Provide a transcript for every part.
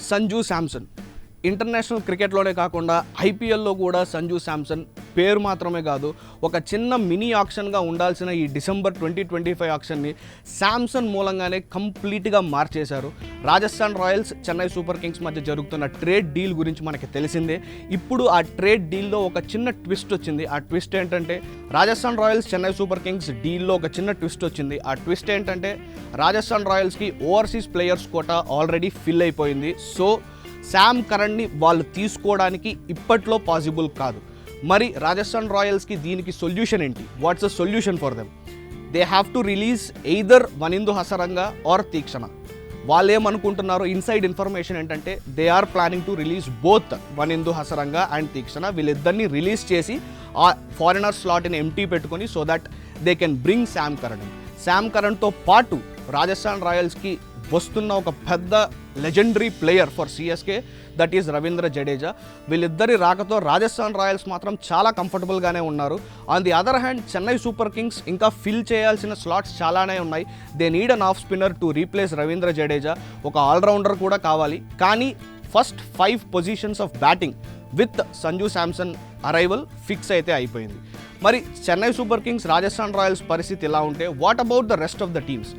Sanju Samson international క్రికెట్లోనే కాకుండా ఐపీఎల్లో కూడా సంజు శాంసన్ పేరు మాత్రమే కాదు, ఒక చిన్న మినీ ఆక్షన్గా ఉండాల్సిన ఈ డిసెంబర్ 2025 ఆక్షన్ని శాంసన్ మూలంగానే కంప్లీట్గా మార్చేశారు. Rajasthan Royals Chennai Super Kings మధ్య జరుగుతున్న ట్రేడ్ డీల్ గురించి మనకి తెలిసిందే. ఇప్పుడు ఆ ట్రేడ్ డీల్లో ఒక చిన్న ట్విస్ట్ వచ్చింది. ఆ ట్విస్ట్ ఏంటంటే Rajasthan Royals Chennai Super Kings డీల్లో ఒక చిన్న ట్విస్ట్ వచ్చింది. ఆ ట్విస్ట్ ఏంటంటే రాజస్థాన్ రాయల్స్కి overseas players quota already fill అయిపోయింది. సో శామ్ కరణ్ని వాళ్ళు తీసుకోవడానికి ఇప్పట్లో పాసిబుల్ కాదు. మరి రాజస్థాన్ రాయల్స్కి దీనికి సొల్యూషన్ ఏంటి? What's the solution for them? They have to release either Wanindu Hasaranga or Theekshana. వాళ్ళు ఏమనుకుంటున్నారు, ఇన్సైడ్ ఇన్ఫర్మేషన్ ఏంటంటే they are planning to release both Wanindu Hasaranga and Theekshana. వీళ్ళిద్దరిని రిలీజ్ చేసి ఆ ఫారినర్ స్లాట్ని ఎంటీ పెట్టుకొని so that they can bring Sam Curran. Sam కరణ్తో పాటు రాజస్థాన్ రాయల్స్కి వస్తున్న ఒక పెద్ద legendary player for CSK, that is Ravindra Jadeja. వీళ్ళిద్దరి రాకతో రాజస్థాన్ రాయల్స్ మాత్రం చాలా కంఫర్టబుల్గానే ఉన్నారు. On the other hand Chennai Super Kings ఇంకా ఫిల్ చేయాల్సిన స్లాట్స్ చాలానే ఉన్నాయి. They need an off spinner to replace Ravindra Jadeja. ఒక ఆల్రౌండర్ కూడా కావాలి. కానీ first 5 positions of batting with Sanju Samson arrival fix అయితే అయిపోయింది. మరి Chennai Super Kings Rajasthan Royals పరిస్థితి ఎలా ఉంటే what about the rest of the teams?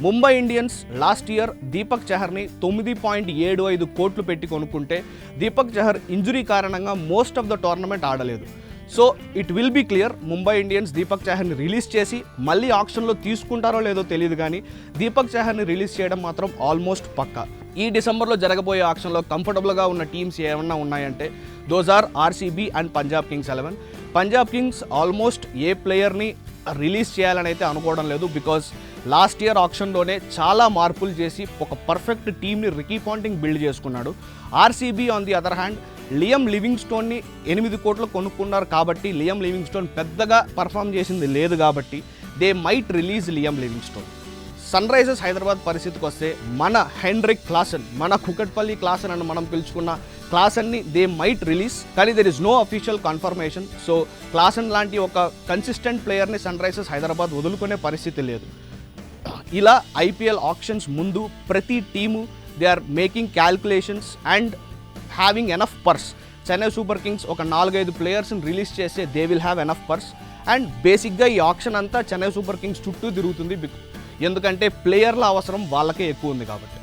Mumbai Indians last year Deepak చహర్ని 9.75 కోట్లు పెట్టి కొనుక్కుంటే దీపక్ చహర్ ఇంజురీ కారణంగా మోస్ట్ ఆఫ్ ద టోర్నమెంట్ ఆడలేదు. So it will be clear, Mumbai Indians Deepak చహర్ని రిలీజ్ చేసి మళ్ళీ ఆక్షన్లో తీసుకుంటారో లేదో తెలియదు, కానీ దీపక్ చహర్ని రిలీజ్ చేయడం మాత్రం ఆల్మోస్ట్ పక్కా. ఈ డిసెంబర్లో జరగబోయే ఆక్షన్లో కంఫర్టబుల్గా ఉన్న టీమ్స్ ఏమన్నా ఉన్నాయంటే those are RCB and Punjab Kings 11. Punjab Kings almost a ప్లేయర్ని రిలీజ్ చేయాలని అయితే అనుకోవడం లేదు. బికాజ్ లాస్ట్ ఇయర్ ఆక్షన్లోనే చాలా మార్పులు చేసి ఒక పర్ఫెక్ట్ టీమ్ని రికీ పాంటింగ్ బిల్డ్ చేసుకున్నాడు. RCB on the other hand Liam లివింగ్స్టోన్ని 8 కోట్లు కొనుక్కున్నారు కాబట్టి లియం లివింగ్స్టోన్ పెద్దగా పర్ఫామ్ చేసింది లేదు కాబట్టి they might release Liam Livingstone. Sunrisers Hyderabad పరిస్థితికి వస్తే మన హెన్రిక్ క్లాసన్, మన కుకట్పల్లి క్లాసన్ అని మనం పిలుచుకున్న క్లాసన్ని దే మైట్ రిలీజ్, కానీ there is no official confirmation. So Klaasen లాంటి ఒక కన్సిస్టెంట్ ప్లేయర్ని సన్ రైజర్స్ హైదరాబాద్ వదులుకునే పరిస్థితి లేదు. ఇలా ఐపీఎల్ ఆక్షన్స్ ముందు ప్రతి team they are making calculations and having enough purse. Chennai Super Kings ఒక 4-5 ప్లేయర్స్ని రిలీజ్ చేస్తే they will have enough purse. And బేసిక్గా ఈ ఆక్షన్ అంతా చెన్నై సూపర్ కింగ్స్ చుట్టూ తిరుగుతుంది, ఎందుకంటే ప్లేయర్ల అవసరం వాళ్ళకే ఎక్కువ ఉంది కాబట్టి.